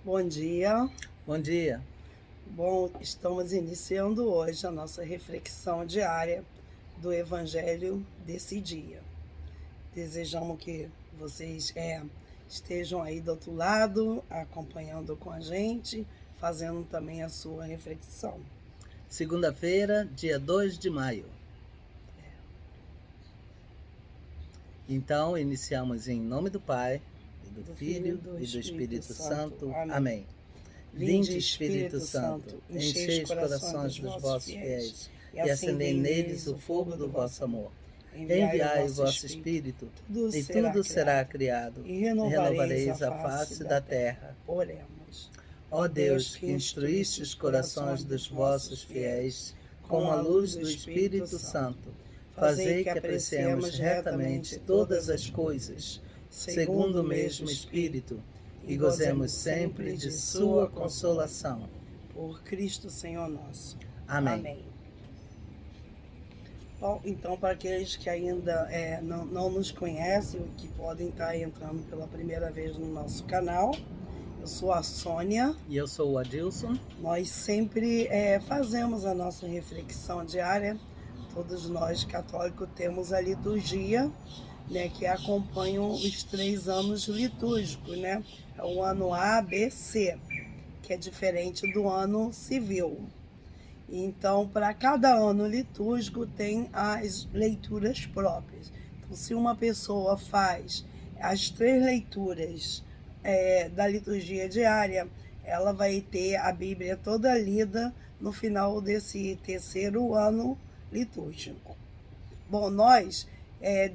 Bom dia. Bom dia. Bom, estamos iniciando hoje a nossa reflexão diária do Evangelho desse dia. Desejamos que vocês estejam aí do outro lado, acompanhando com a gente, fazendo também a sua reflexão. Segunda-feira, dia 2 de maio. Então, iniciamos em nome do Pai, e do Filho e do Espírito Santo. Amém. Vinde, Espírito Santo, enchei os corações dos vossos fiéis e acendei neles o fogo do vosso amor. Enviai o vosso Espírito e tudo será criado e renovareis a face da terra. Oremos. Ó Deus, que instruíste os corações dos vossos fiéis com a luz do Espírito Santo, fazei que apreciemos retamente todas as coisas, segundo o mesmo Espírito, e gozemos sempre de sua consolação. Por Cristo Senhor nosso. Amém. Bom, então, para aqueles que ainda não nos conhecem, que podem estar entrando pela primeira vez no nosso canal, eu sou a Sônia. E eu sou o Adilson. Nós sempre fazemos a nossa reflexão diária. Todos nós católicos temos a liturgia, né, que acompanham os 3 anos litúrgicos, né? É o ano A, B, C, que é diferente do ano civil. Então, para cada ano litúrgico tem as leituras próprias. Então, se uma pessoa faz as 3 leituras da liturgia diária, ela vai ter a Bíblia toda lida no final desse 3º ano litúrgico. Bom, nós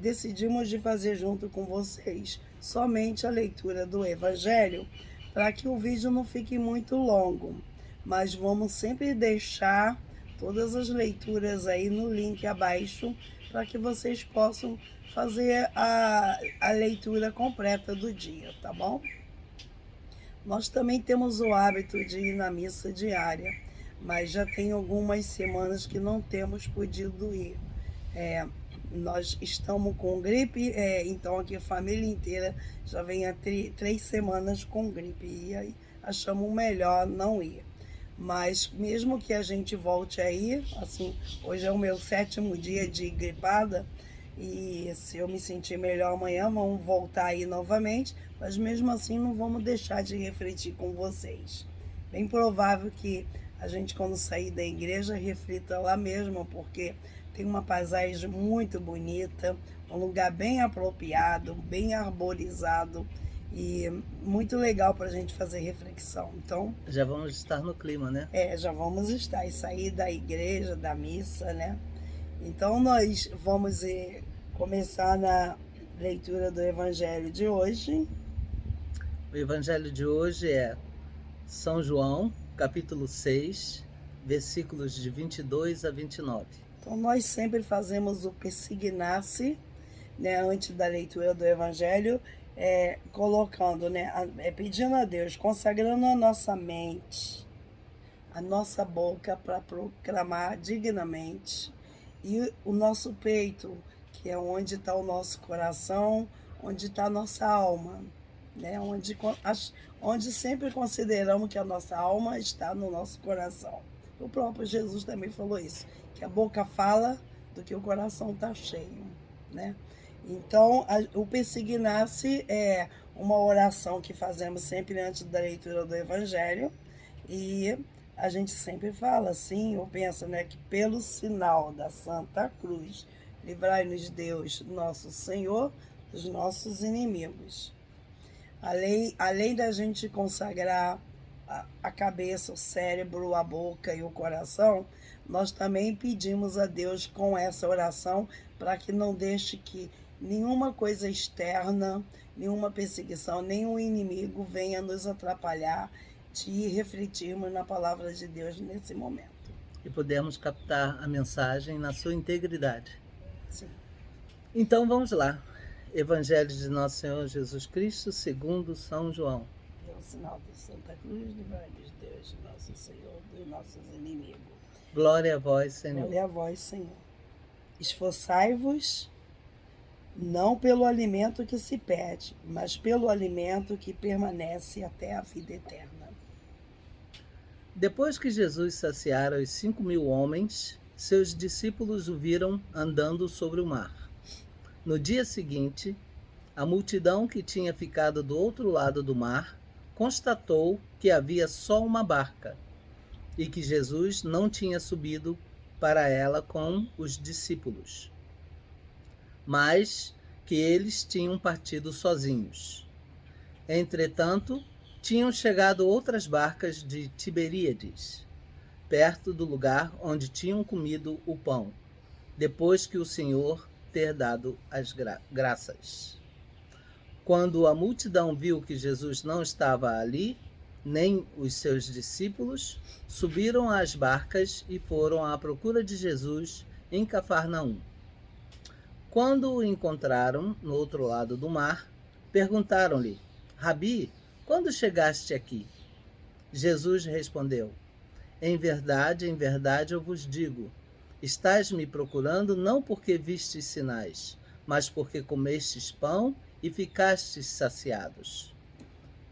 decidimos de fazer junto com vocês somente a leitura do Evangelho, para que o vídeo não fique muito longo, mas vamos sempre deixar todas as leituras aí no link abaixo, para que vocês possam fazer a leitura completa do dia, tá bom? Nós também temos o hábito de ir na missa diária, mas já tem algumas semanas que não temos podido ir. Nós estamos com gripe, então aqui a família inteira já vem há 3 semanas com gripe e aí achamos melhor não ir. Mas mesmo que a gente volte a ir, assim, hoje é o meu 7º dia de gripada e se eu me sentir melhor amanhã, vamos voltar aí novamente, mas mesmo assim não vamos deixar de refletir com vocês. Bem provável que a gente, quando sair da igreja, reflita lá mesmo, porque tem uma paisagem muito bonita, um lugar bem apropriado, bem arborizado e muito legal para a gente fazer reflexão. Então, já vamos estar no clima, né? Já vamos estar e sair da igreja, da missa, né? Então, nós vamos começar na leitura do Evangelho de hoje. O Evangelho de hoje é São João, capítulo 6, versículos de 22 a 29. Então, nós sempre fazemos o persignar-se, né, antes da leitura do Evangelho, colocando, né, pedindo a Deus, consagrando a nossa mente, a nossa boca para proclamar dignamente, e o nosso peito, que é onde está o nosso coração, onde está a nossa alma, né, onde sempre consideramos que a nossa alma está no nosso coração. O próprio Jesus também falou isso, que a boca fala do que o coração está cheio, né? Então, o persignar-se é uma oração que fazemos sempre antes da leitura do Evangelho, e a gente sempre fala assim, ou pensa, né, que pelo sinal da Santa Cruz, livrai-nos Deus, nosso Senhor, dos nossos inimigos. Além da gente consagrar a cabeça, o cérebro, a boca e o coração, nós também pedimos a Deus com essa oração para que não deixe que nenhuma coisa externa, nenhuma perseguição, nenhum inimigo venha nos atrapalhar de refletirmos na palavra de Deus nesse momento. E podemos captar a mensagem na sua integridade. Sim. Então vamos lá. Evangelho de Nosso Senhor Jesus Cristo, segundo São João. Pelo sinal da Santa Cruz, livrai-nos Deus, nosso Senhor, dos nossos inimigos. Glória a vós, Senhor. Glória a vós, Senhor. Esforçai-vos, não pelo alimento que se perde, mas pelo alimento que permanece até a vida eterna. Depois que Jesus saciara os 5.000 homens, seus discípulos o viram andando sobre o mar. No dia seguinte, a multidão que tinha ficado do outro lado do mar constatou que havia só uma barca e que Jesus não tinha subido para ela com os discípulos, mas que eles tinham partido sozinhos. Entretanto, tinham chegado outras barcas de Tiberíades, perto do lugar onde tinham comido o pão, depois que o Senhor ter dado as graças. Quando a multidão viu que Jesus não estava ali, nem os seus discípulos, subiram às barcas e foram à procura de Jesus em Cafarnaum. Quando o encontraram no outro lado do mar, perguntaram-lhe: Rabi, quando chegaste aqui? Jesus respondeu: em verdade eu vos digo, estás me procurando não porque vistes sinais, mas porque comestes pão e ficastes saciados.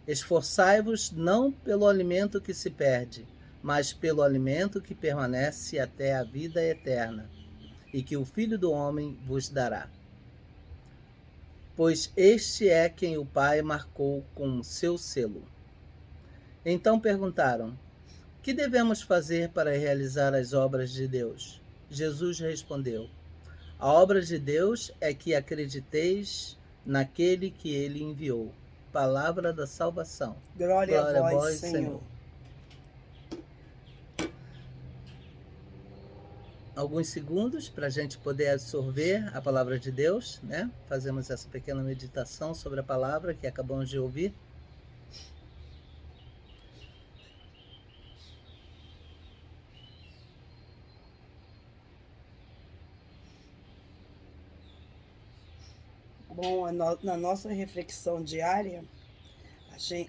Esforçai-vos não pelo alimento que se perde, mas pelo alimento que permanece até a vida eterna, e que o Filho do Homem vos dará. Pois este é quem o Pai marcou com o seu selo. Então perguntaram: que devemos fazer para realizar as obras de Deus? Jesus respondeu: a obra de Deus é que acrediteis naquele que ele enviou. Palavra da salvação. Glória a vós, Senhor. Alguns segundos para a gente poder absorver a palavra de Deus, né? Fazemos essa pequena meditação sobre a palavra que acabamos de ouvir. Bom, na nossa reflexão diária,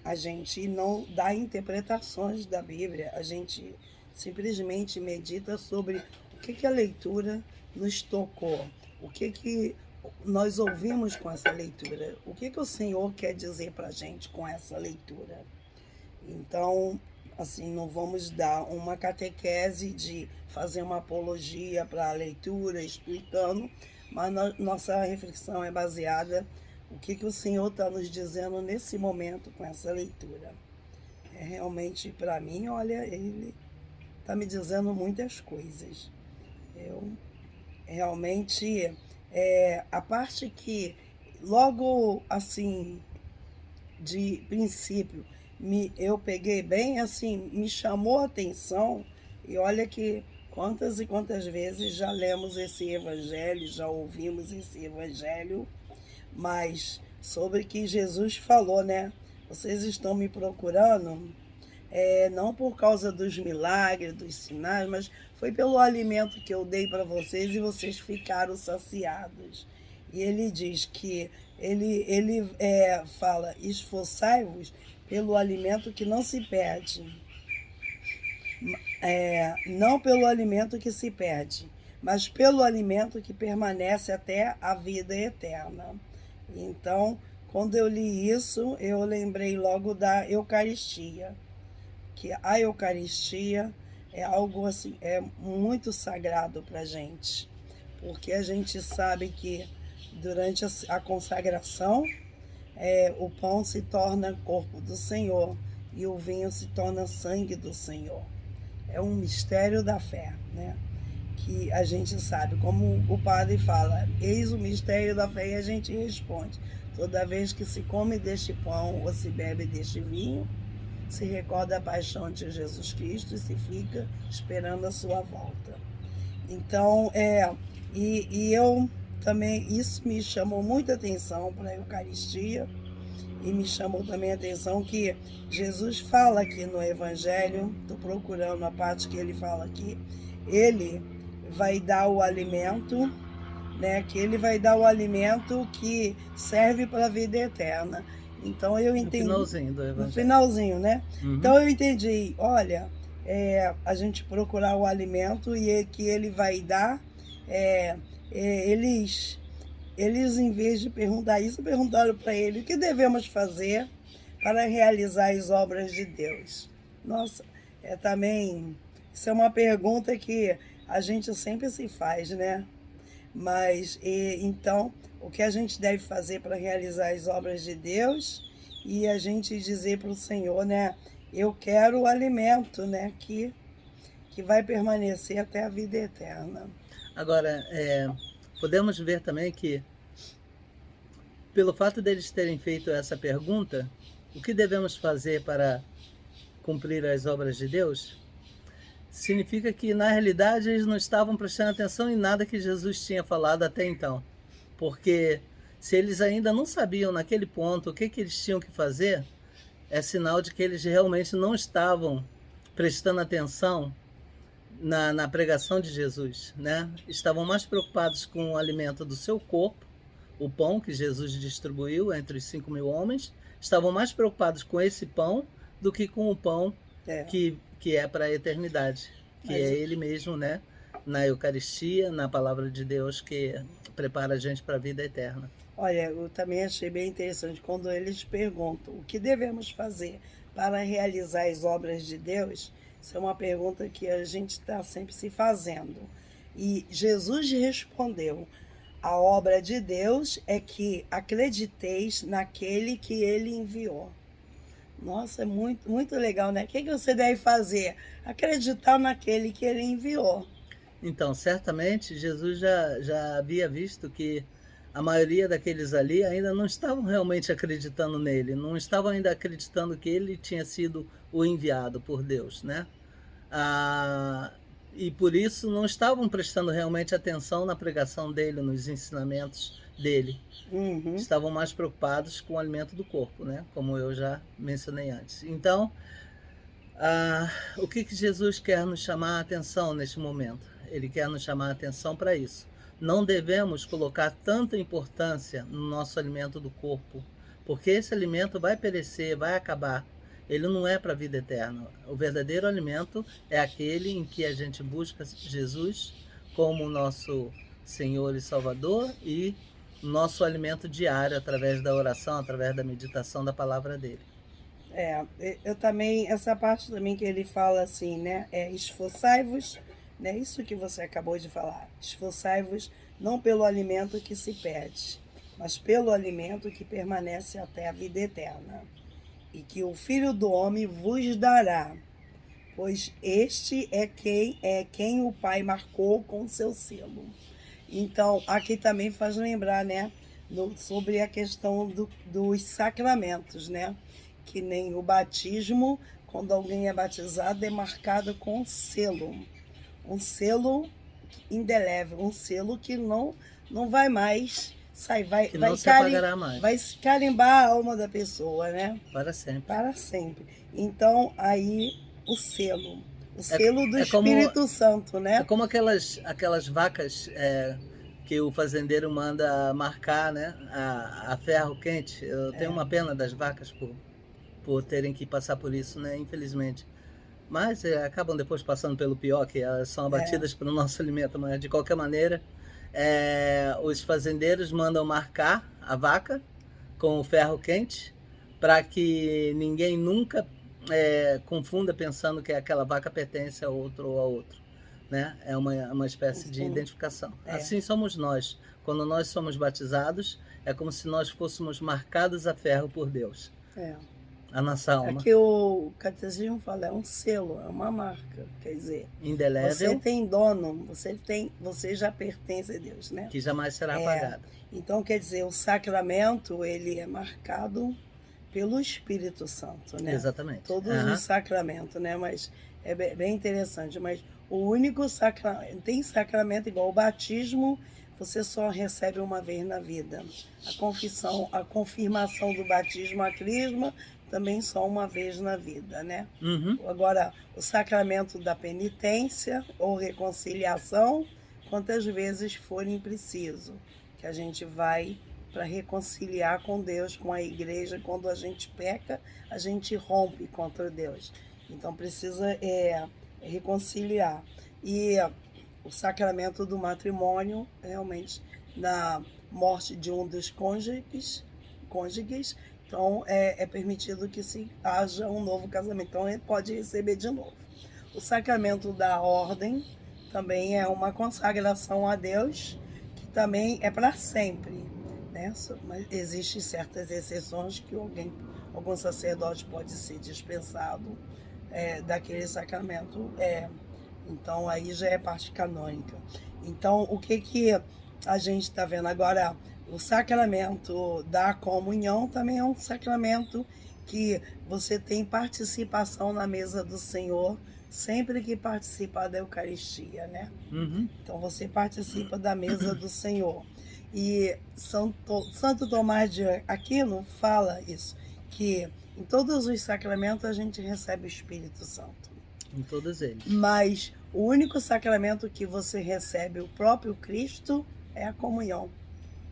a gente não dá interpretações da Bíblia, a gente simplesmente medita sobre o que a leitura nos tocou, o que nós ouvimos com essa leitura, o que o Senhor quer dizer para a gente com essa leitura. Então, assim, não vamos dar uma catequese de fazer uma apologia para a leitura, explicando, mas nossa reflexão é baseada no que o Senhor está nos dizendo nesse momento com essa leitura. Realmente, para mim, olha, Ele está me dizendo muitas coisas. Eu realmente, a parte que logo assim, de princípio, eu peguei bem, assim, me chamou a atenção, e olha que quantas e quantas vezes já lemos esse evangelho, já ouvimos esse evangelho, mas sobre que Jesus falou, né? Vocês estão me procurando, não por causa dos milagres, dos sinais, mas foi pelo alimento que eu dei para vocês e vocês ficaram saciados. E ele diz que ele fala, esforçai-vos pelo alimento que não se perde, não pelo alimento que se perde, mas pelo alimento que permanece até a vida eterna. Então, quando eu li isso, eu lembrei logo da Eucaristia, que a Eucaristia é algo assim, é muito sagrado para a gente, porque a gente sabe que durante a consagração, o pão se torna corpo do Senhor e o vinho se torna sangue do Senhor. É um mistério da fé, né? Que a gente sabe, como o padre fala, eis o mistério da fé, e a gente responde: toda vez que se come deste pão ou se bebe deste vinho, se recorda a paixão de Jesus Cristo e se fica esperando a sua volta. Então, eu também, isso me chamou muita atenção para a Eucaristia, e me chamou também a atenção que Jesus fala aqui no Evangelho, estou procurando a parte que ele fala aqui, ele vai dar o alimento, né, que ele vai dar o alimento que serve para a vida eterna. Então eu entendi. No finalzinho do Evangelho. No finalzinho, né? Uhum. Então eu entendi, olha, a gente procurar o alimento e que ele vai dar, eles em vez de perguntar isso, perguntaram para ele o que devemos fazer para realizar as obras de Deus. Nossa, também, isso é uma pergunta que a gente sempre se faz, né? Mas, então, o que a gente deve fazer para realizar as obras de Deus e a gente dizer para o Senhor, né? Eu quero o alimento, né? Que vai permanecer até a vida eterna. Agora, podemos ver também que, pelo fato deles terem feito essa pergunta, o que devemos fazer para cumprir as obras de Deus? Significa que, na realidade, eles não estavam prestando atenção em nada que Jesus tinha falado até então. Porque se eles ainda não sabiam naquele ponto o que eles tinham que fazer, é sinal de que eles realmente não estavam prestando atenção na pregação de Jesus, né? Estavam mais preocupados com o alimento do seu corpo, o pão que Jesus distribuiu entre os 5.000 homens, estavam mais preocupados com esse pão do que com o pão que é para a eternidade, é Ele mesmo, né? Na Eucaristia, na Palavra de Deus, que prepara a gente para a vida eterna. Olha, eu também achei bem interessante quando eles perguntam o que devemos fazer para realizar as obras de Deus. Isso é uma pergunta que a gente está sempre se fazendo. E Jesus respondeu: a obra de Deus é que acrediteis naquele que Ele enviou. Nossa, é muito, muito legal, né? O que você deve fazer? Acreditar naquele que Ele enviou. Então, certamente, Jesus já havia visto que a maioria daqueles ali ainda não estavam realmente acreditando nele, não estavam ainda acreditando que ele tinha sido o enviado por Deus, né? E por isso não estavam prestando realmente atenção na pregação dele, nos ensinamentos dele. Uhum. Estavam mais preocupados com o alimento do corpo, né? Como eu já mencionei antes. Então, o que Jesus quer nos chamar a atenção neste momento? Ele quer nos chamar a atenção para isso. Não devemos colocar tanta importância no nosso alimento do corpo, porque esse alimento vai perecer, vai acabar. Ele não é para a vida eterna. O verdadeiro alimento é aquele em que a gente busca Jesus como nosso Senhor e Salvador e nosso alimento diário através da oração, através da meditação da palavra dele. Eu também, essa parte também que ele fala assim, né? Esforçai-vos, né? Isso que você acabou de falar. Esforçai-vos não pelo alimento que se perde, mas pelo alimento que permanece até a vida eterna. E que o Filho do Homem vos dará, pois este é quem o Pai marcou com seu selo. Então, aqui também faz lembrar, né? Sobre a questão dos sacramentos, né? Que nem o batismo, quando alguém é batizado, é marcado com um selo indelével, um selo que não vai mais sair, vai carimbar a alma da pessoa, né? Para sempre. Para sempre. Então, aí, o selo do Espírito Santo, né? É como aquelas vacas que o fazendeiro manda marcar, né? A ferro quente. Eu tenho uma pena das vacas por terem que passar por isso, né? Infelizmente. Mas acabam depois passando pelo pior, que elas são abatidas pelo nosso alimento. Mas, de qualquer maneira, os fazendeiros mandam marcar a vaca com o ferro quente para que ninguém nunca confunda pensando que aquela vaca pertence a outro ou a outro. Né? É uma espécie de identificação. Assim somos nós. Quando nós somos batizados, é como se nós fôssemos marcados a ferro por Deus. A nossa alma. Aqui o catecismo fala, é um selo, é uma marca, quer dizer, indelével. Você tem dono, você já pertence a Deus, né? Que jamais será apagado. Então, quer dizer, o sacramento, ele é marcado pelo Espírito Santo, né? Exatamente. Todos os sacramentos, né? Mas é bem interessante, mas o único sacramento, tem sacramento igual o batismo, você só recebe uma vez na vida. A confirmação do batismo, a crisma, também só uma vez na vida, né? Uhum. Agora, o sacramento da penitência ou reconciliação, quantas vezes forem preciso, que a gente vai para reconciliar com Deus, com a igreja. Quando a gente peca, a gente rompe contra Deus. Então, precisa reconciliar. E o sacramento do matrimônio, realmente, na morte de um dos cônjuges, então é permitido que se haja um novo casamento. Então ele pode receber de novo. O sacramento da ordem também é uma consagração a Deus, que também é para sempre, né? Mas existem certas exceções que algum sacerdote pode ser dispensado daquele sacramento. Então aí já é parte canônica. Então o que a gente está vendo agora? O sacramento da comunhão também é um sacramento que você tem participação na mesa do Senhor sempre que participar da Eucaristia, né? Uhum. Então você participa da mesa do Senhor. E Santo Tomás de Aquino fala isso, que em todos os sacramentos a gente recebe o Espírito Santo. Em todos eles. Mas o único sacramento que você recebe o próprio Cristo é a comunhão,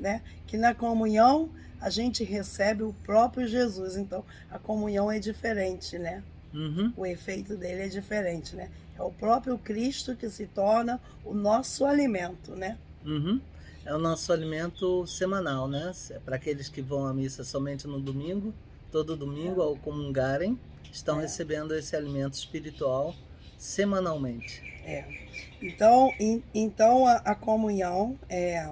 né? Que na comunhão a gente recebe o próprio Jesus. Então a comunhão é diferente, né? Uhum. O efeito dele é diferente, né? É o próprio Cristo que se torna o nosso alimento, né? Uhum. É o nosso alimento semanal, né? Para aqueles que vão à missa somente no domingo, todo domingo, ao comungarem, estão recebendo esse alimento espiritual semanalmente. Então a comunhão é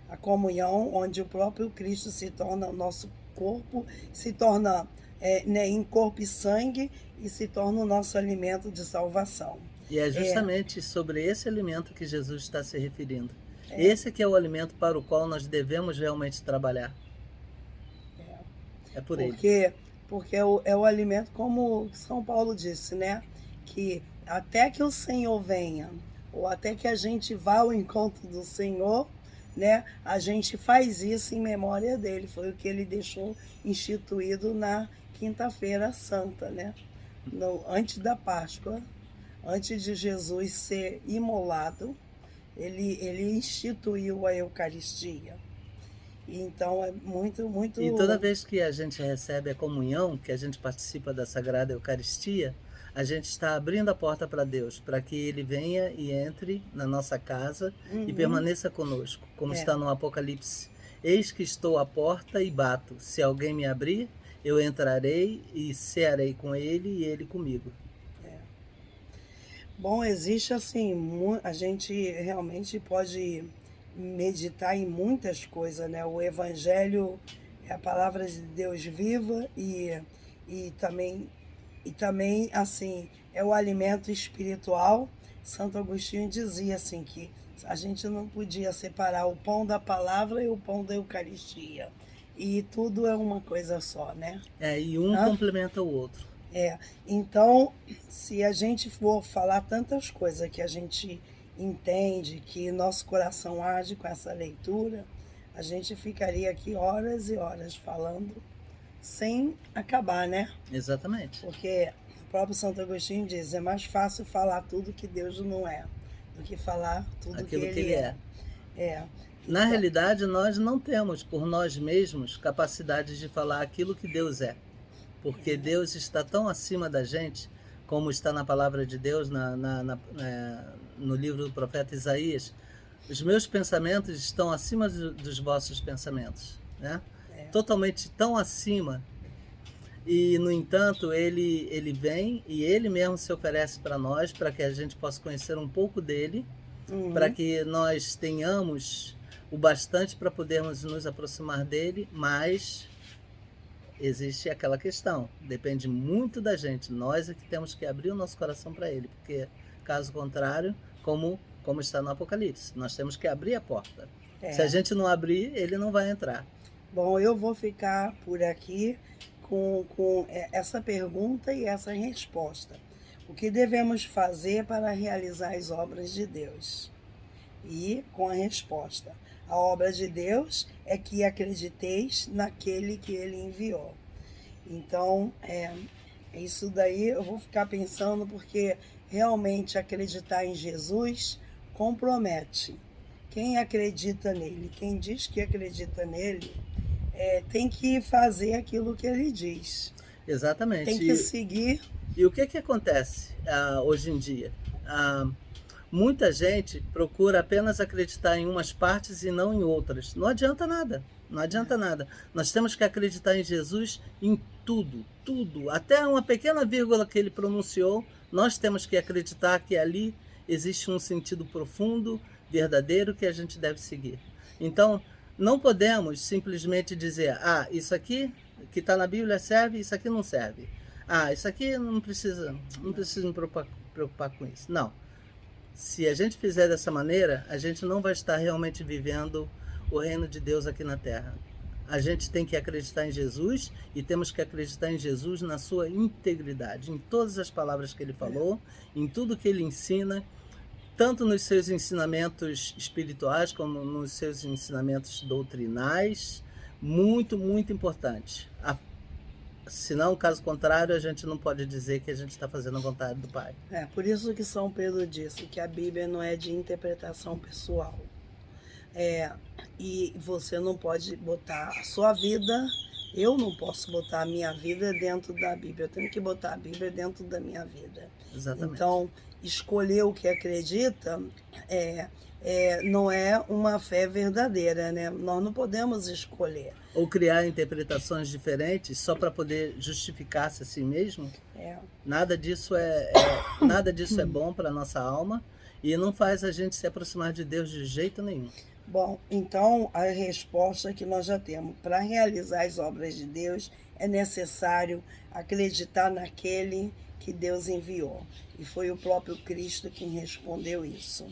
a comunhão onde o próprio Cristo se torna o nosso corpo, se torna em corpo e sangue e se torna o nosso alimento de salvação. E é justamente sobre esse alimento que Jesus está se referindo. Esse que é o alimento para o qual nós devemos realmente trabalhar. É por ele. Porque é o alimento, como São Paulo disse, né? Que até que o Senhor venha, ou até que a gente vá ao encontro do Senhor, né? A gente faz isso em memória dele. Foi o que ele deixou instituído na Quinta-feira Santa, né? Antes da Páscoa, antes de Jesus ser imolado, ele instituiu a Eucaristia. Então é muito, muito... E toda vez que a gente recebe a comunhão, que a gente participa da Sagrada Eucaristia, a gente está abrindo a porta para Deus, para que Ele venha e entre na nossa casa e permaneça conosco, como está no Apocalipse. Eis que estou à porta e bato. Se alguém me abrir, eu entrarei e cearei com ele e ele comigo. Bom, existe assim, a gente realmente pode meditar em muitas coisas, né? O Evangelho é a palavra de Deus viva e também assim, é o alimento espiritual. Santo Agostinho dizia assim que a gente não podia separar o pão da palavra e o pão da Eucaristia. E tudo é uma coisa só, né? E um complementa o outro. Então, se a gente for falar tantas coisas que a gente entende, que nosso coração age com essa leitura, a gente ficaria aqui horas e horas falando sem acabar, né? Exatamente. Porque o próprio Santo Agostinho diz, é mais fácil falar tudo que Deus não é, do que falar tudo aquilo que ele é. Na realidade, nós não temos por nós mesmos capacidade de falar aquilo que Deus é. Porque Deus está tão acima da gente, como está na palavra de Deus, no livro do profeta Isaías. Os meus pensamentos estão acima dos vossos pensamentos, né? Totalmente tão acima. E, no entanto, ele vem e ele mesmo se oferece para nós, para que a gente possa conhecer um pouco dele, para que nós tenhamos o bastante para podermos nos aproximar dele, mas existe aquela questão, depende muito da gente, nós é que temos que abrir o nosso coração para ele, porque caso contrário, como está no Apocalipse, nós temos que abrir a porta. Se a gente não abrir, ele não vai entrar. Bom, eu vou ficar por aqui com essa pergunta e essa resposta. O que devemos fazer para realizar as obras de Deus? E com a resposta, a obra de Deus é que acrediteis naquele que ele enviou. Então, isso daí eu vou ficar pensando, porque realmente acreditar em Jesus compromete. Quem acredita nele, quem diz que acredita nele, tem que fazer aquilo que ele diz. Exatamente. Tem que seguir. E o que acontece hoje em dia? Muita gente procura apenas acreditar em umas partes e não em outras. Não adianta nada. Não adianta nada. Nós temos que acreditar em Jesus em tudo, tudo. Até uma pequena vírgula que ele pronunciou, nós temos que acreditar que ali existe um sentido profundo, verdadeiro, que a gente deve seguir. Então, não podemos simplesmente dizer, isso aqui que está na Bíblia serve, isso aqui não serve. Isso aqui não precisa me preocupar com isso. Não. Se a gente fizer dessa maneira, a gente não vai estar realmente vivendo o reino de Deus aqui na Terra. A gente tem que acreditar em Jesus e temos que acreditar em Jesus na sua integridade, em todas as palavras que ele falou, em tudo que ele ensina, tanto nos seus ensinamentos espirituais como nos seus ensinamentos doutrinais. Muito, muito importante. Senão, caso contrário, a gente não pode dizer que a gente está fazendo a vontade do Pai. Por isso que São Pedro disse que a Bíblia não é de interpretação pessoal. E você não pode botar a sua vida, eu não posso botar a minha vida dentro da Bíblia, eu tenho que botar a Bíblia dentro da minha vida. Exatamente. Então, escolher o que acredita não é uma fé verdadeira, né? Nós não podemos escolher. Ou criar interpretações diferentes só para poder justificar-se a si mesmo. Nada disso nada disso é bom para a nossa alma e não faz a gente se aproximar de Deus de jeito nenhum. Bom, então a resposta que nós já temos. Para realizar as obras de Deus, é necessário acreditar naquele que Deus enviou. E foi o próprio Cristo quem respondeu isso.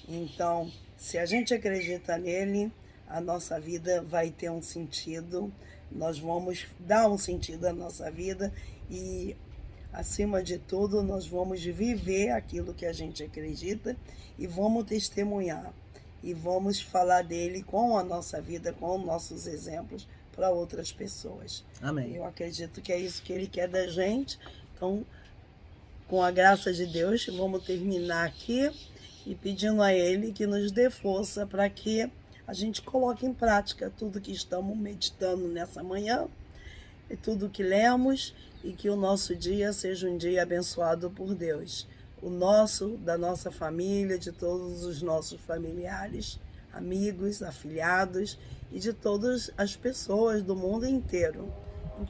Então, se a gente acredita nele, a nossa vida vai ter um sentido, nós vamos dar um sentido à nossa vida e, acima de tudo, nós vamos viver aquilo que a gente acredita e vamos testemunhar. E vamos falar dele com a nossa vida, com nossos exemplos para outras pessoas. Amém. Eu acredito que é isso que ele quer da gente. Então, com a graça de Deus, vamos terminar aqui e pedindo a ele que nos dê força para que a gente coloque em prática tudo que estamos meditando nessa manhã e tudo que lemos e que o nosso dia seja um dia abençoado por Deus. O nosso, da nossa família, de todos os nossos familiares, amigos, afilhados e de todas as pessoas do mundo inteiro,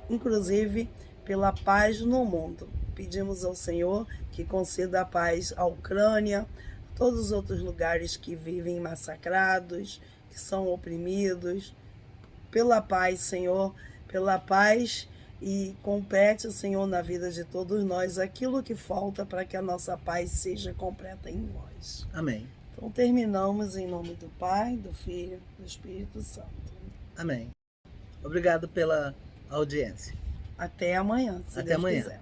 inclusive pela paz no mundo. Pedimos ao Senhor que conceda a paz à Ucrânia, a todos os outros lugares que vivem massacrados, que são oprimidos. Pela paz, Senhor, pela paz. E compete, Senhor, na vida de todos nós aquilo que falta para que a nossa paz seja completa em vós. Amém. Então terminamos em nome do Pai, do Filho e do Espírito Santo. Amém. Obrigado pela audiência. Até amanhã, se Até Deus amanhã. quiser.